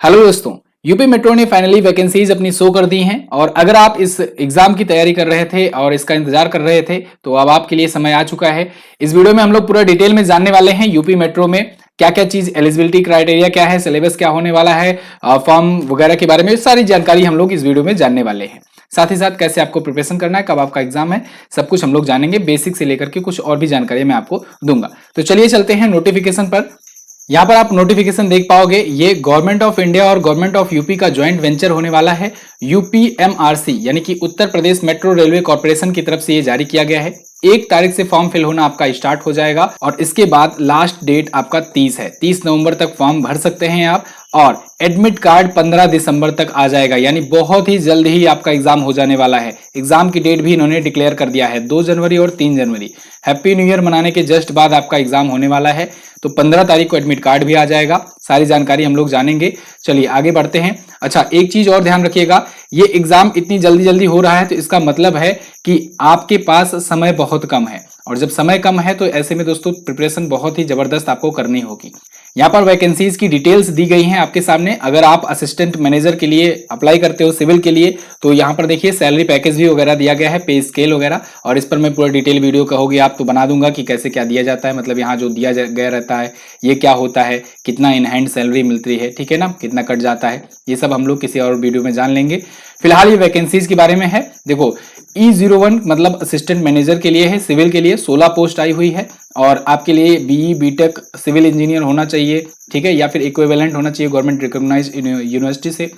Hello दोस्तों। UP metro ने finally vacancies अपनी शो कर दी हैं और अगर आप इस एग्जाम की तैयारी कर रहे थे और इसका इंतजार कर रहे थे तो अब आपके लिए समय आ चुका है। इस वीडियो में हम लोग पूरा डिटेल में जानने वाले हैं यूपी मेट्रो में क्या क्या चीज, एलिजिबिलिटी क्राइटेरिया क्या है, सिलेबस क्या होने वाला है, फॉर्म वगैरह के बारे में सारी जानकारी हम लोग इस वीडियो में जानने वाले हैं। साथ ही साथ कैसे आपको प्रिपरेशन करना है, कब आपका एग्जाम है, सब कुछ हम लोग जानेंगे। बेसिक से लेकर के कुछ और भी जानकारी मैं आपको दूंगा। तो चलिए चलते हैं नोटिफिकेशन पर। यहाँ पर आप नोटिफिकेशन देख पाओगे, ये गवर्नमेंट ऑफ इंडिया और गवर्नमेंट ऑफ यूपी का ज्वाइंट वेंचर होने वाला है। यूपीएमआरसी यानी कि Uttar Pradesh metro railway corporation की तरफ से ये जारी किया गया है। 1 तारीख से फॉर्म फिल होना आपका स्टार्ट हो जाएगा और इसके बाद लास्ट डेट आपका 30 है। 30 नवंबर तक फॉर्म भर सकते हैं आप और एडमिट कार्ड 15 दिसंबर तक आ जाएगा, यानी बहुत ही जल्द ही आपका एग्जाम हो जाने वाला है। एग्जाम की डेट भी इन्होंने डिक्लेयर कर दिया है, 2 जनवरी और 3 जनवरी। हैप्पी न्यू ईयर मनाने के जस्ट बाद आपका एग्जाम होने वाला है। तो 15 तारीख को एडमिट कार्ड भी आ जाएगा। सारी जानकारी हम लोग जानेंगे। चलिए आगे बढ़ते हैं। अच्छा, एक चीज और ध्यान रखिएगा, ये एग्जाम इतनी जल्दी जल्दी हो रहा है तो इसका मतलब है कि आपके पास समय बहुत कम है और जब समय कम है तो ऐसे में दोस्तों प्रिपरेशन बहुत ही जबरदस्त आपको करनी होगी। यहाँ पर वैकेंसीज की डिटेल्स दी गई हैं आपके सामने। अगर आप असिस्टेंट मैनेजर के लिए अप्लाई करते हो सिविल के लिए तो यहाँ पर देखिए सैलरी पैकेज भी वगैरह दिया गया है, पे स्केल वगैरह, और इस पर मैं पूरा डिटेल वीडियो कहोगे आप तो बना दूंगा कि कैसे क्या दिया जाता है। मतलब यहाँ जो दिया गया रहता है ये क्या होता है, कितना इन हैंड सैलरी मिलती है, ठीक है ना, कितना कट जाता है, ये सब हम लोग किसी और वीडियो में जान लेंगे। फिलहाल ये वैकेंसीज के बारे में है। देखो E01 मतलब असिस्टेंट मैनेजर के लिए है, सिविल के लिए 16 पोस्ट आई हुई है और आपके लिए बीई बीटेक सिविल इंजीनियर होना चाहिए, ठीक है, या फिर इक्विवेलेंट होना चाहिए गवर्नमेंट रिकॉग्नाइज्ड यूनिवर्सिटी से।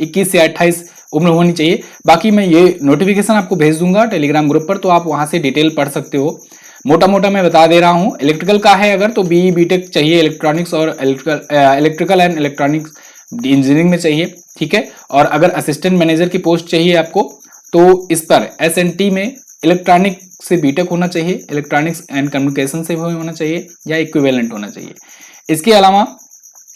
21 से 28 उम्र होनी चाहिए। बाकी मैं ये नोटिफिकेशन आपको भेज दूंगा टेलीग्राम ग्रुप पर, तो आप वहां से डिटेल पढ़ सकते हो। मोटा मोटा मैं बता दे रहा हूँ। इलेक्ट्रिकल का है अगर तो बीई बीटेक चाहिए, इलेक्ट्रॉनिक्स और इलेक्ट्रिकल एंड इलेक्ट्रॉनिक्स इंजीनियरिंग में चाहिए, ठीक है। और अगर असिस्टेंट मैनेजर की पोस्ट चाहिए आपको तो इस पर एसएनटी में इलेक्ट्रॉनिक से बीटेक होना चाहिए, इलेक्ट्रॉनिक्स एंड कम्युनिकेशन से होना चाहिए या इक्विवेलेंट होना चाहिए। इसके अलावा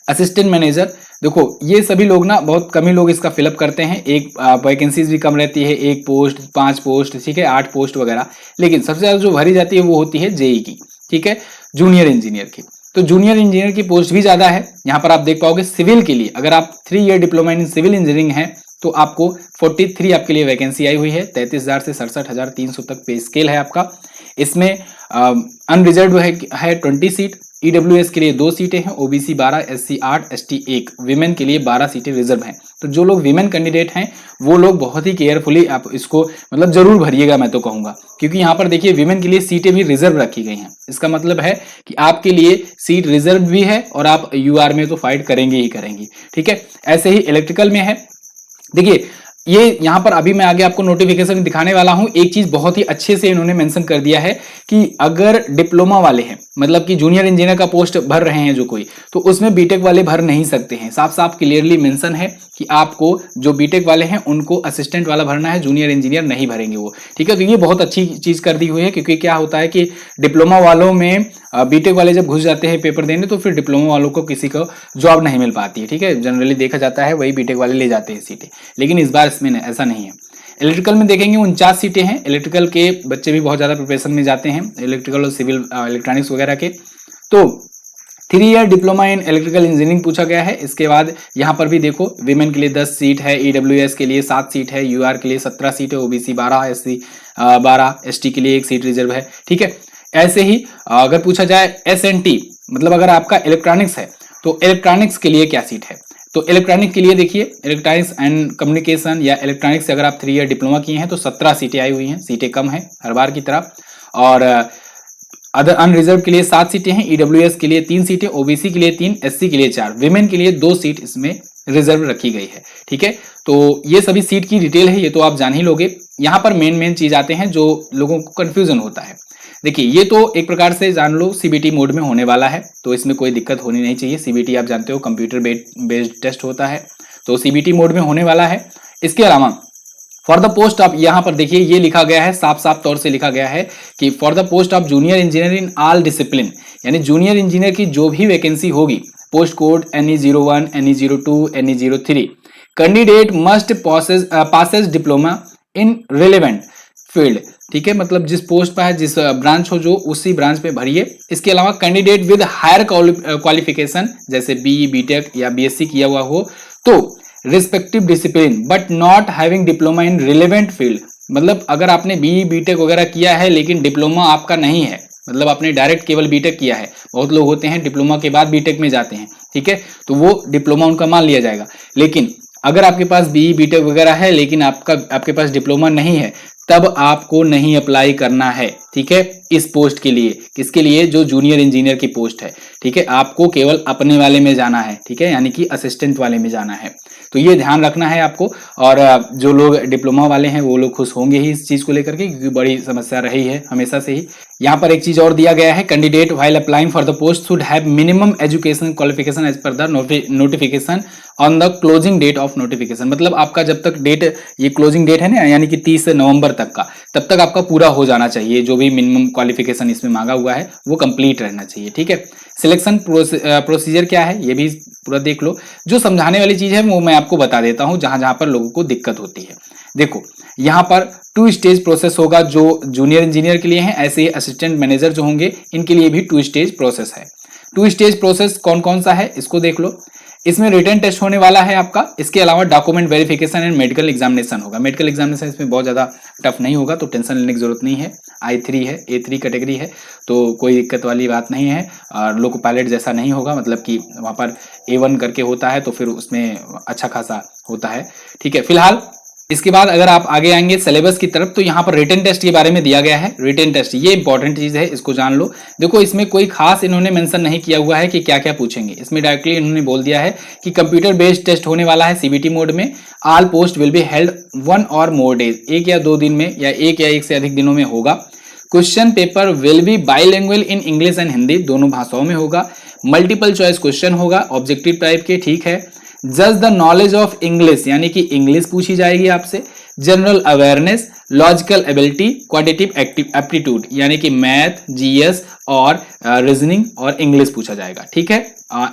असिस्टेंट मैनेजर, देखो ये सभी लोग ना बहुत कम ही लोग इसका फिलअप करते हैं। एक वैकेंसीज भी कम रहती है, 1 पोस्ट, 5 पोस्ट, ठीक है, 8 पोस्ट वगैरह। लेकिन सबसे ज्यादा जो भरी जाती है वो होती है जेई की, ठीक है, जूनियर इंजीनियर की। तो जूनियर इंजीनियर की पोस्ट भी ज्यादा है। यहाँ पर आप देख पाओगे सिविल के लिए अगर आप 3 year diploma in civil engineering है तो आपको 43 आपके लिए वैकेंसी आई हुई है। 33,000 से 67,300 तक पे स्केल है आपका। इसमें अनरिजर्व है 20 सीट। ईडब्ल्यूएस के लिए 2 सीटें हैं, ओबीसी 12, एससी 8, एसटी 1, विमेन के लिए 12 सीटें रिजर्व हैं। तो जो लोग विमेन कैंडिडेट हैं वो लोग बहुत ही केयरफुली आप इसको मतलब जरूर भरिएगा, मैं तो कहूंगा, क्योंकि यहाँ पर देखिए विमेन के लिए सीटें भी रिजर्व रखी गई हैं। इसका मतलब है कि आपके लिए सीट रिजर्व भी है और आप यूआर में तो फाइट करेंगे ही करेंगी, ठीक है। ऐसे ही इलेक्ट्रिकल में है। देखिए ये यहाँ पर अभी मैं आगे आपको नोटिफिकेशन दिखाने वाला हूं। एक चीज बहुत ही अच्छे से इन्होंने मेंशन कर दिया है कि अगर डिप्लोमा वाले हैं, मतलब कि जूनियर इंजीनियर का पोस्ट भर रहे हैं जो कोई, तो उसमें बीटेक वाले भर नहीं सकते हैं। साफ साफ क्लियरली मेंशन है कि आपको जो बीटेक वाले हैं उनको असिस्टेंट वाला भरना है, जूनियर इंजीनियर नहीं भरेंगे वो, ठीक है। तो ये बहुत अच्छी चीज कर दी हुई है, क्योंकि क्या होता है कि डिप्लोमा वालों में बीटेक वाले जब घुस जाते हैं पेपर देने तो फिर डिप्लोमा वालों को किसी को जॉब नहीं मिल पाती है, ठीक है। जनरली देखा जाता है वही बीटेक वाले ले जाते हैं सीटें, लेकिन इस बार इसमें ऐसा नहीं है। इलेक्ट्रिकल में देखेंगे 49 सीटें हैं। इलेक्ट्रिकल के बच्चे भी बहुत ज़्यादा प्रिपरेशन में जाते हैं, इलेक्ट्रिकल और सिविल इलेक्ट्रॉनिक्स वगैरह के। तो 3 year diploma in electrical engineering पूछा गया है। इसके बाद यहाँ पर भी देखो विमेन के लिए 10 सीट है, ईडब्ल्यूएस के लिए 7 सीट है, यूआर के लिए 17 सीट है, ओबीसी 12, एससी 12, एसटी के लिए 1 सीट रिजर्व है, ठीक है। ऐसे ही अगर पूछा जाए एसएनटी मतलब अगर आपका इलेक्ट्रॉनिक्स है तो इलेक्ट्रॉनिक्स के लिए क्या सीट है, तो इलेक्ट्रॉनिक के लिए देखिए इलेक्ट्रॉनिक्स एंड कम्युनिकेशन या इलेक्ट्रॉनिक्स से अगर आप 3 ईयर डिप्लोमा किए हैं तो 17 सीटें आई हुई हैं। सीटें कम है हर बार की तरह। और अदर अनरिजर्व के लिए 7 सीटें हैं, ईडब्ल्यूएस के लिए 3 सीटें, ओबीसी के लिए 3, एससी के लिए 4, विमेन के लिए 2 सीट इसमें रिजर्व रखी गई है, ठीक है। तो ये सभी सीट की डिटेल है, ये तो आप जान ही लोगे। यहाँ पर मेन चीज आते हैं जो लोगों को कंफ्यूजन होता है। देखिए ये तो एक प्रकार से जान लो सीबीटी मोड में होने वाला है, तो इसमें कोई दिक्कत होनी नहीं चाहिए। सीबीटी आप जानते हो कंप्यूटर बेस्ड टेस्ट होता है, तो सीबीटी मोड में होने वाला है। इसके अलावा फॉर द पोस्ट आप यहाँ पर देखिए ये लिखा गया है, साफ साफ तौर से लिखा गया है कि for the post of junior engineer in all discipline, यानी जूनियर इंजीनियर की जो भी वैकेंसी होगी, post code NE01, NE02, NE03, candidate must passes diploma in relevant field, ठीक है। मतलब जिस पोस्ट पर है, जिस ब्रांच हो जो उसी ब्रांच पे भरिए। इसके अलावा कैंडिडेट विद हायर क्वालिफिकेशन जैसे बीई बीटेक या बीएससी किया हुआ हो तो respective discipline but not having diploma in relevant field, मतलब अगर आपने बीई बीटेक वगैरह किया है लेकिन डिप्लोमा आपका नहीं है, मतलब आपने डायरेक्ट केवल बीटेक किया है, बहुत लोग होते हैं डिप्लोमा के बाद बीटेक में जाते हैं, ठीक है, तो वो डिप्लोमा उनका मान लिया जाएगा। लेकिन अगर आपके पास बीई बीटेक वगैरह है लेकिन आपके पास डिप्लोमा नहीं है, तब आपको नहीं अप्लाई करना है, ठीक है, इस पोस्ट के लिए। किसके लिए? जो जूनियर इंजीनियर की पोस्ट है, ठीक है, आपको केवल अपने वाले में जाना है, ठीक है, यानी कि असिस्टेंट वाले में जाना है। तो ये ध्यान रखना है आपको। और जो लोग डिप्लोमा वाले हैं वो लोग खुश होंगे ही इस चीज को लेकर के, क्योंकि बड़ी समस्या रही है हमेशा से ही। यहाँ पर एक चीज और दिया गया है, candidate while applying for the post should have minimum education qualification as per the notification on the closing date of notification. मतलब आपका जब तक डेट, ये क्लोजिंग डेट है ना, यानी कि 30 नवंबर तक का, तब तक आपका पूरा हो जाना चाहिए। जो भी मिनिमम क्वालिफिकेशन इसमें मांगा हुआ है वो कंप्लीट रहना चाहिए, ठीक है। सिलेक्शन प्रोसीजर क्या है ये भी पूरा देख लो। जो समझाने वाली चीज है वो मैं आपको बता देता हूं, जहां जहां पर लोगों को दिक्कत होती है। देखो यहाँ पर 2 स्टेज प्रोसेस होगा, जो जूनियर इंजीनियर के लिए है, ऐसे ही असिस्टेंट मैनेजर जो होंगे इनके लिए भी 2 स्टेज प्रोसेस है। 2 स्टेज प्रोसेस कौन कौन सा है इसको देख लो। इसमें रिटन टेस्ट होने वाला है आपका, इसके अलावा document verification and medical examination होगा। मेडिकल एग्जामिनेशन इसमें बहुत ज्यादा टफ नहीं होगा, तो टेंशन लेने की जरूरत नहीं है। I3 है, A3 कैटेगरी है, तो कोई दिक्कत वाली बात नहीं है। और लोको पायलट जैसा नहीं होगा, मतलब कि वहां पर A1 करके होता है तो फिर उसमें अच्छा खासा होता है, ठीक है। फिलहाल इसके बाद अगर आप आगे आएंगे सिलेबस की तरफ, तो यहाँ पर रिटन टेस्ट के बारे में दिया गया है। रिटन टेस्ट ये इंपॉर्टेंट चीज है, इसको जान लो। देखो इसमें कोई खास इन्होंने मेंशन नहीं किया हुआ है कि क्या क्या पूछेंगे। इसमें डायरेक्टली इन्होंने बोल दिया है कि कंप्यूटर बेस्ड टेस्ट होने वाला है सीबीटी मोड में। All post will be held 1 और मोर डेज, 1 या 2 दिन में, या 1 या 1 से अधिक दिनों में होगा। Question paper will be bilingual in English and Hindi, दोनों भाषाओं में होगा। मल्टीपल चॉइस क्वेश्चन होगा ऑब्जेक्टिव टाइप के, ठीक है। जज द नॉलेज ऑफ इंग्लिश, यानी कि इंग्लिश पूछी जाएगी आपसे। General awareness, logical ability, quantitative aptitude, यानी कि मैथ, जीएस और रीजनिंग और इंग्लिश पूछा जाएगा, ठीक है।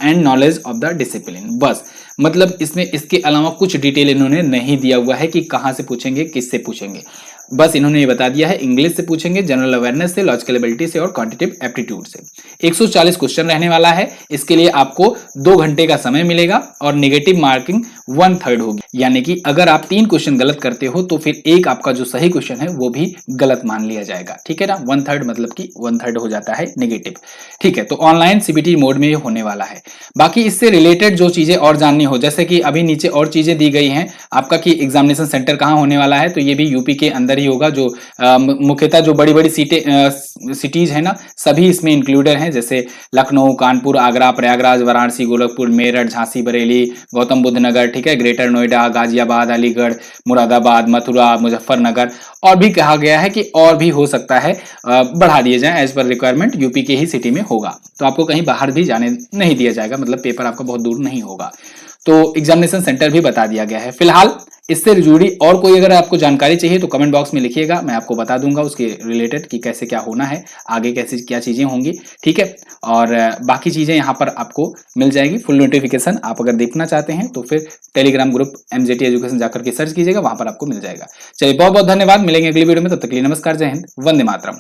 And knowledge of the discipline, बस। मतलब इसमें इसके अलावा कुछ डिटेल इन्होंने नहीं दिया हुआ है कि कहां से पूछेंगे, किससे पूछेंगे। बस इन्होंने ये बता दिया है इंग्लिश से पूछेंगे, जनरल अवेयरनेस से, लॉजिकल एबिलिटी से और क्वांटिटेटिव एप्टीट्यूड से। 140 क्वेश्चन रहने वाला है। इसके लिए आपको 2 घंटे का समय मिलेगा और नेगेटिव मार्किंग 1/3 होगी, यानी कि अगर आप 3 क्वेश्चन गलत करते हो तो फिर एक आपका जो सही क्वेश्चन है वो भी गलत मान लिया जाएगा, ठीक है ना। 1/3 मतलब कि 1/3 हो जाता है नेगेटिव, ठीक है। तो ऑनलाइन सीबीटी मोड में होने वाला है। बाकी इससे रिलेटेड जो चीजें और जाननी हो, जैसे कि अभी नीचे और चीजें दी गई हैं आपका कि एग्जामिनेशन सेंटर कहाँ होने वाला है, तो ये भी यूपी के अंदर ही होगा। जो मुख्यतः जो बड़ी बड़ी सिटीज है ना, सभी इसमें इंक्लूडेड हैं, जैसे लखनऊ, कानपुर, आगरा, प्रयागराज, वाराणसी, गोरखपुर, मेरठ, झांसी, बरेली, गौतम बुद्ध नगर, ठीक है, ग्रेटर नोएडा, गाजियाबाद, अलीगढ़, मुरादाबाद, मथुरा, मुजफ्फरनगर, और भी कहा गया है कि और भी हो सकता है बढ़ा दिए जाए एज पर रिक्वायरमेंट। यूपी के ही सिटी में होगा, तो आपको कहीं बाहर भी जाने नहीं दिया जाएगा, मतलब पेपर आपका बहुत दूर नहीं होगा। तो एग्जामिनेशन सेंटर भी बता दिया गया है। फिलहाल इससे जुड़ी और कोई अगर आपको जानकारी चाहिए तो कमेंट बॉक्स में लिखिएगा, मैं आपको बता दूंगा उसके रिलेटेड कि कैसे क्या होना है, आगे कैसे क्या चीजें होंगी, ठीक है। और बाकी चीजें यहाँ पर आपको मिल जाएगी फुल नोटिफिकेशन। आप अगर देखना चाहते हैं तो फिर टेलीग्राम ग्रुप MJT एजुकेशन जाकर के सर्च कीजिएगा, वहां पर आपको मिल जाएगा। चलिए बहुत बहुत धन्यवाद, मिलेंगे अगली वीडियो में, तब तक के लिए नमस्कार, जय हिंद, वंदे मातरम।